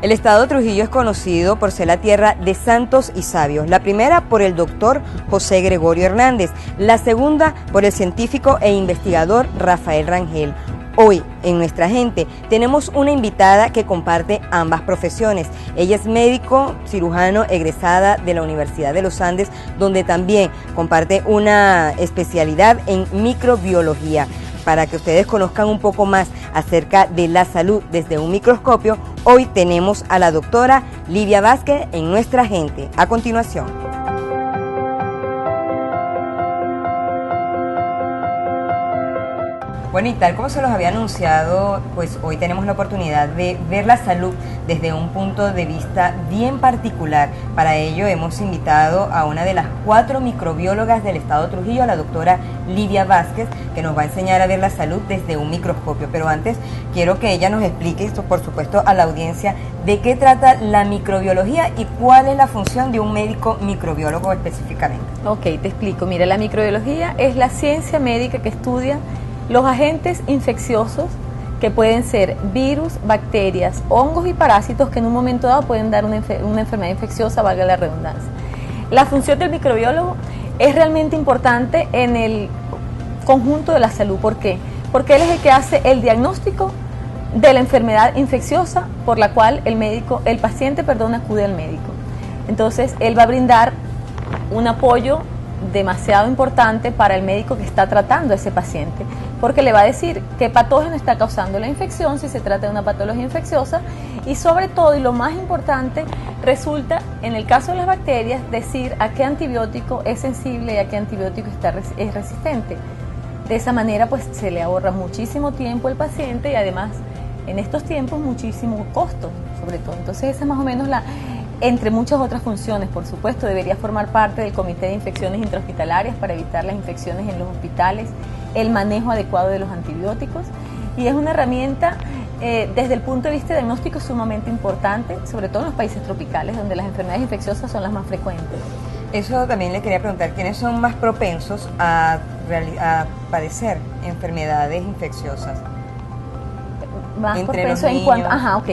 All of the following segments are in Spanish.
El estado Trujillo es conocido por ser la tierra de santos y sabios. La primera por el doctor José Gregorio Hernández, la segunda por el científico e investigador Rafael Rangel. Hoy, en Nuestra Gente, tenemos una invitada que comparte ambas profesiones. Ella es médico cirujano egresada de la Universidad de los Andes, donde también comparte una especialidad en microbiología. Para que ustedes conozcan un poco más acerca de la salud desde un microscopio, hoy tenemos a la doctora Livia Vázquez en Nuestra Gente. A continuación. Bueno, y tal como se los había anunciado, pues hoy tenemos la oportunidad de ver la salud desde un punto de vista bien particular. Para ello hemos invitado a una de las 4 microbiólogas del estado Trujillo, a la doctora Livia Vázquez, que nos va a enseñar a ver la salud desde un microscopio. Pero antes quiero que ella nos explique, esto por supuesto a la audiencia, de qué trata la microbiología y cuál es la función de un médico microbiólogo específicamente. Ok, te explico. Mira, la microbiología es la ciencia médica que estudia los agentes infecciosos que pueden ser virus, bacterias, hongos y parásitos que en un momento dado pueden dar una enfermedad infecciosa, valga la redundancia. La función del microbiólogo es realmente importante en el conjunto de la salud. ¿Por qué? Porque él es el que hace el diagnóstico de la enfermedad infecciosa por la cual el paciente acude al médico. Entonces, él va a brindar un apoyo demasiado importante para el médico que está tratando a ese paciente, porque le va a decir qué patógeno está causando la infección, si se trata de una patología infecciosa, y sobre todo, y lo más importante, resulta, en el caso de las bacterias, decir a qué antibiótico es sensible y a qué antibiótico es resistente. De esa manera, pues, se le ahorra muchísimo tiempo al paciente y además, en estos tiempos, muchísimo costo, sobre todo. Entonces, esa es más o menos entre muchas otras funciones, por supuesto, debería formar parte del Comité de Infecciones Intrahospitalarias para evitar las infecciones en los hospitales, el manejo adecuado de los antibióticos, y es una herramienta desde el punto de vista diagnóstico sumamente importante, sobre todo en los países tropicales, donde las enfermedades infecciosas son las más frecuentes. Eso también le quería preguntar, ¿quiénes son más propensos a padecer enfermedades infecciosas? Más entre los propenso en niños. cuanto, ajá, ok.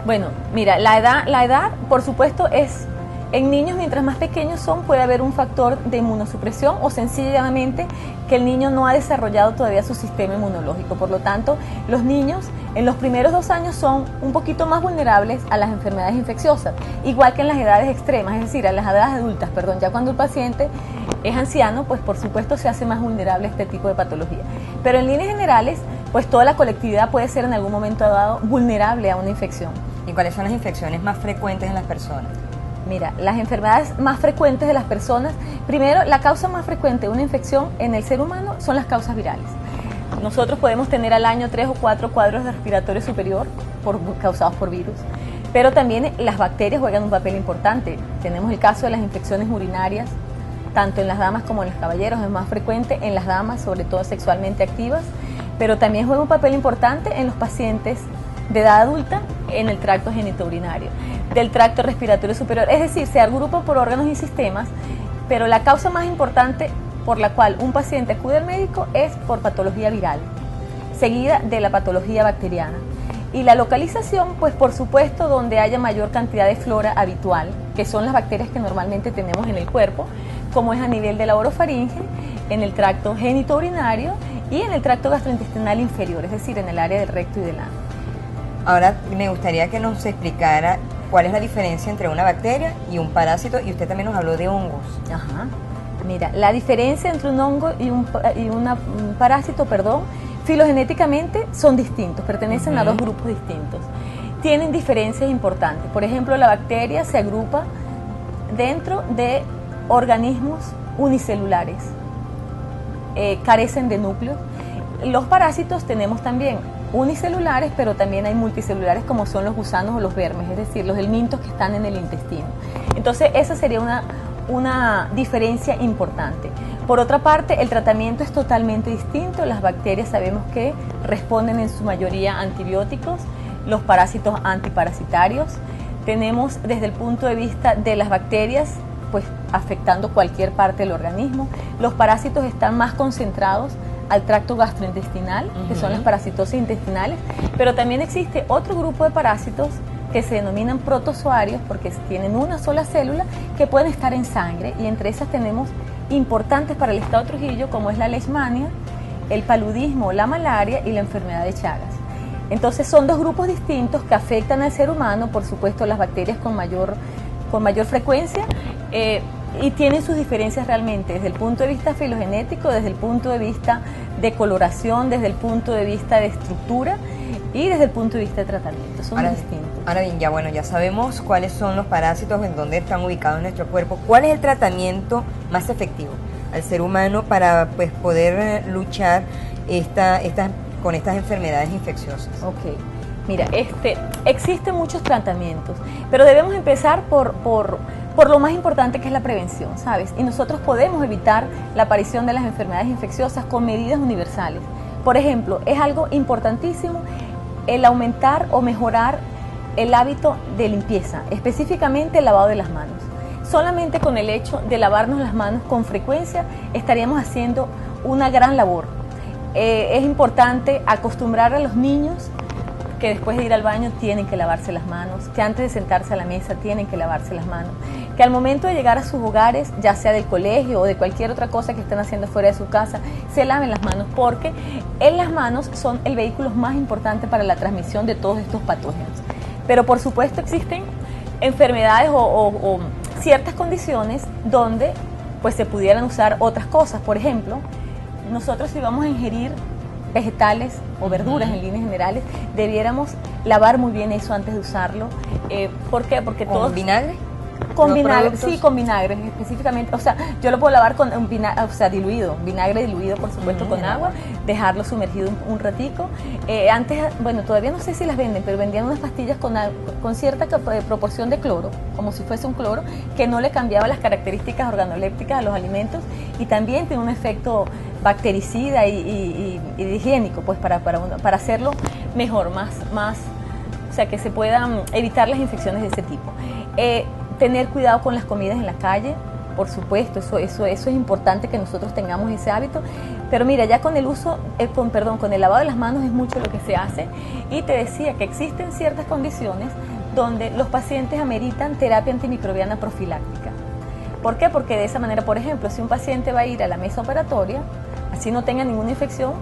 Bueno, mira, la edad, por supuesto, es en niños, mientras más pequeños son, puede haber un factor de inmunosupresión o sencillamente que el niño no ha desarrollado todavía su sistema inmunológico. Por lo tanto, los niños en los primeros 2 años son un poquito más vulnerables a las enfermedades infecciosas, igual que en las edades extremas, es decir, a las edades adultas, ya cuando el paciente es anciano, pues por supuesto se hace más vulnerable a este tipo de patología. Pero en líneas generales, pues toda la colectividad puede ser en algún momento dado vulnerable a una infección. ¿Y cuáles son las infecciones más frecuentes en las personas? Mira, las enfermedades más frecuentes de las personas, primero, la causa más frecuente de una infección en el ser humano son las causas virales. Nosotros podemos tener al año 3 o 4 cuadros de respiratorio superior causados por virus, pero también las bacterias juegan un papel importante. Tenemos el caso de las infecciones urinarias, tanto en las damas como en los caballeros, es más frecuente en las damas, sobre todo sexualmente activas, pero también juega un papel importante en los pacientes de edad adulta en el tracto genitourinario, del tracto respiratorio superior, es decir, se agrupa por órganos y sistemas, pero la causa más importante por la cual un paciente acude al médico es por patología viral, seguida de la patología bacteriana. Y la localización, pues por supuesto, donde haya mayor cantidad de flora habitual, que son las bacterias que normalmente tenemos en el cuerpo, como es a nivel de la orofaringe, en el tracto genitourinario y en el tracto gastrointestinal inferior, es decir, en el área del recto y del ano. Ahora me gustaría que nos explicara cuál es la diferencia entre una bacteria y un parásito, y usted también nos habló de hongos. Ajá. Mira, la diferencia entre un hongo y un parásito, filogenéticamente son distintos, pertenecen a 2 grupos distintos. Tienen diferencias importantes. Por ejemplo, la bacteria se agrupa dentro de organismos unicelulares, carecen de núcleo. Los parásitos tenemos también unicelulares, pero también hay multicelulares como son los gusanos o los vermes, es decir, los helmintos que están en el intestino. Entonces, esa sería una diferencia importante. Por otra parte, el tratamiento es totalmente distinto. Las bacterias sabemos que responden en su mayoría a antibióticos, los parásitos antiparasitarios. Tenemos desde el punto de vista de las bacterias, pues afectando cualquier parte del organismo. Los parásitos están más concentrados al tracto gastrointestinal, que son las parasitosis intestinales, pero también existe otro grupo de parásitos que se denominan protozoarios porque tienen una sola célula que pueden estar en sangre, y entre esas tenemos importantes para el estado de Trujillo como es la leishmania, el paludismo, la malaria y la enfermedad de Chagas. Entonces son dos grupos distintos que afectan al ser humano, por supuesto las bacterias con mayor frecuencia, y tienen sus diferencias realmente desde el punto de vista filogenético, desde el punto de vista de coloración, desde el punto de vista de estructura y desde el punto de vista de tratamiento. Son distintos. Ahora bien, ya sabemos cuáles son los parásitos, en dónde están ubicados en nuestro cuerpo. ¿Cuál es el tratamiento más efectivo al ser humano para pues poder luchar con estas enfermedades infecciosas? Ok, mira, existen muchos tratamientos, pero debemos empezar por lo más importante, que es la prevención, ¿sabes? Y nosotros podemos evitar la aparición de las enfermedades infecciosas con medidas universales. Por ejemplo, es algo importantísimo el aumentar o mejorar el hábito de limpieza, específicamente el lavado de las manos. Solamente con el hecho de lavarnos las manos con frecuencia estaríamos haciendo una gran labor. Es importante acostumbrar a los niños que después de ir al baño tienen que lavarse las manos, que antes de sentarse a la mesa tienen que lavarse las manos, que al momento de llegar a sus hogares, ya sea del colegio o de cualquier otra cosa que estén haciendo fuera de su casa, se laven las manos, porque en las manos son el vehículo más importante para la transmisión de todos estos patógenos. Pero por supuesto existen enfermedades o ciertas condiciones donde pues se pudieran usar otras cosas. Por ejemplo, nosotros si vamos a ingerir vegetales o verduras en líneas generales, debiéramos lavar muy bien eso antes de usarlo. ¿Por qué? Porque ¿Con vinagre? Con vinagre, sí, con vinagre específicamente. O sea, yo lo puedo lavar con un vinagre, o sea, diluido, vinagre diluido, por supuesto, con agua, dejarlo sumergido un ratico. Antes, bueno, todavía no sé si las venden, pero vendían unas pastillas con cierta proporción de cloro, como si fuese un cloro, que no le cambiaba las características organolépticas a los alimentos, y también tiene un efecto bactericida y higiénico, pues para hacerlo mejor, más, o sea, que se puedan evitar las infecciones de ese tipo. Tener cuidado con las comidas en la calle, por supuesto, eso es importante que nosotros tengamos ese hábito, pero mira, ya con el uso, con el lavado de las manos es mucho lo que se hace, y te decía que existen ciertas condiciones donde los pacientes ameritan terapia antimicrobiana profiláctica. ¿Por qué? Porque de esa manera, por ejemplo, si un paciente va a ir a la mesa operatoria, así no tenga ninguna infección,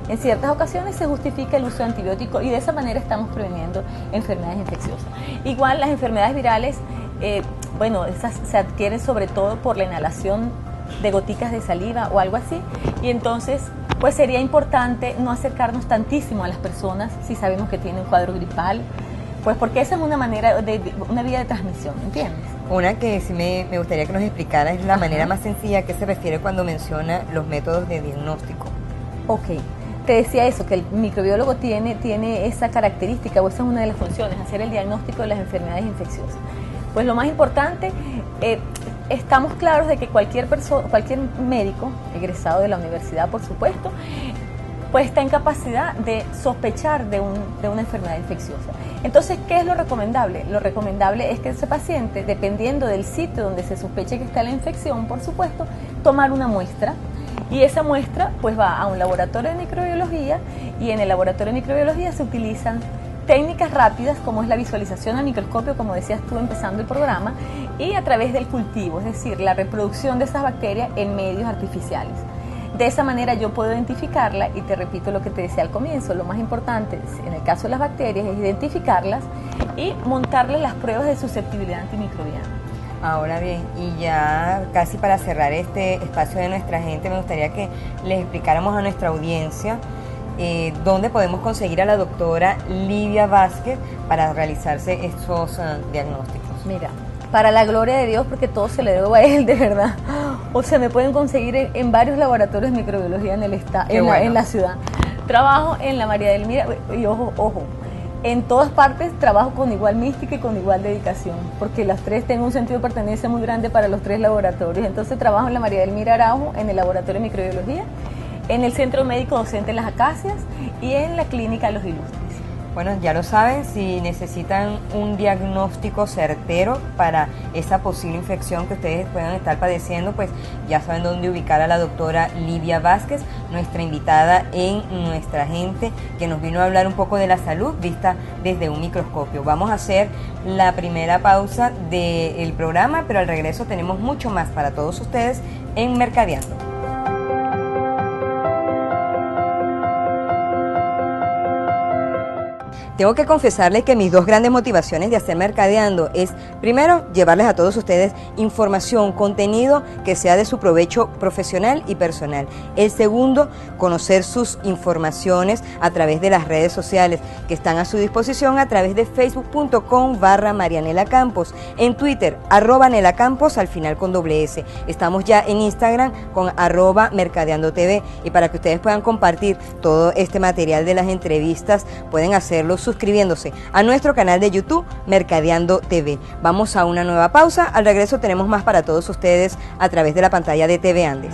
en ciertas ocasiones se justifica el uso de antibióticos, y de esa manera estamos preveniendo enfermedades infecciosas. Igual las enfermedades virales, esas se adquieren sobre todo por la inhalación de goticas de saliva o algo así, y entonces pues sería importante no acercarnos tantísimo a las personas si sabemos que tienen un cuadro gripal, pues porque esa es una vía de transmisión, ¿entiendes? Una que sí me gustaría que nos explicara es la manera más sencilla a que se refiere cuando menciona los métodos de diagnóstico. Ok, te decía eso, que el microbiólogo tiene esa característica, o esa es una de las funciones, hacer el diagnóstico de las enfermedades infecciosas. Pues lo más importante, estamos claros de que cualquier médico, egresado de la universidad por supuesto, pues está en capacidad de sospechar de una enfermedad infecciosa. Entonces, ¿qué es lo recomendable? Lo recomendable es que ese paciente, dependiendo del sitio donde se sospeche que está la infección, por supuesto, tomar una muestra, y esa muestra pues va a un laboratorio de microbiología, y en el laboratorio de microbiología se utilizan técnicas rápidas como es la visualización al microscopio, como decías tú empezando el programa, y a través del cultivo, es decir, la reproducción de esas bacterias en medios artificiales. De esa manera yo puedo identificarla, y te repito lo que te decía al comienzo, lo más importante en el caso de las bacterias es identificarlas y montarles las pruebas de susceptibilidad antimicrobiana. Ahora bien, y ya casi para cerrar este espacio de nuestra gente, me gustaría que les explicáramos a nuestra audiencia dónde podemos conseguir a la doctora Livia Vázquez para realizarse estos diagnósticos. Mira, para la gloria de Dios, porque todo se le debo a él, de verdad. O sea, me pueden conseguir en varios laboratorios de microbiología en la ciudad. Trabajo en la María del Mira, y ojo, en todas partes trabajo con igual mística y con igual dedicación, porque las tres tengo un sentido de pertenencia muy grande para los tres laboratorios. Entonces trabajo en la María del Mira Araujo, en el laboratorio de microbiología, en el Centro Médico Docente Las Acacias y en la Clínica Los Ilustres. Bueno, ya lo saben, si necesitan un diagnóstico certero para esa posible infección que ustedes puedan estar padeciendo, pues ya saben dónde ubicar a la doctora Livia Vázquez, nuestra invitada en Nuestra Gente, que nos vino a hablar un poco de la salud vista desde un microscopio. Vamos a hacer la primera pausa del programa, pero al regreso tenemos mucho más para todos ustedes en Mercadeando. Tengo que confesarles que mis dos grandes motivaciones de hacer Mercadeando es, primero, llevarles a todos ustedes información, contenido que sea de su provecho profesional y personal. El segundo, conocer sus informaciones a través de las redes sociales que están a su disposición a través de facebook.com/Marianela Campos, en Twitter, @Nela Campos, al final con /S. Estamos ya en Instagram con @MercadeandoTV, y para que ustedes puedan compartir todo este material de las entrevistas, pueden hacerlo suscribiéndose a nuestro canal de YouTube Mercadeando TV. Vamos a una nueva pausa. Al regreso tenemos más para todos ustedes a través de la pantalla de TV Andes.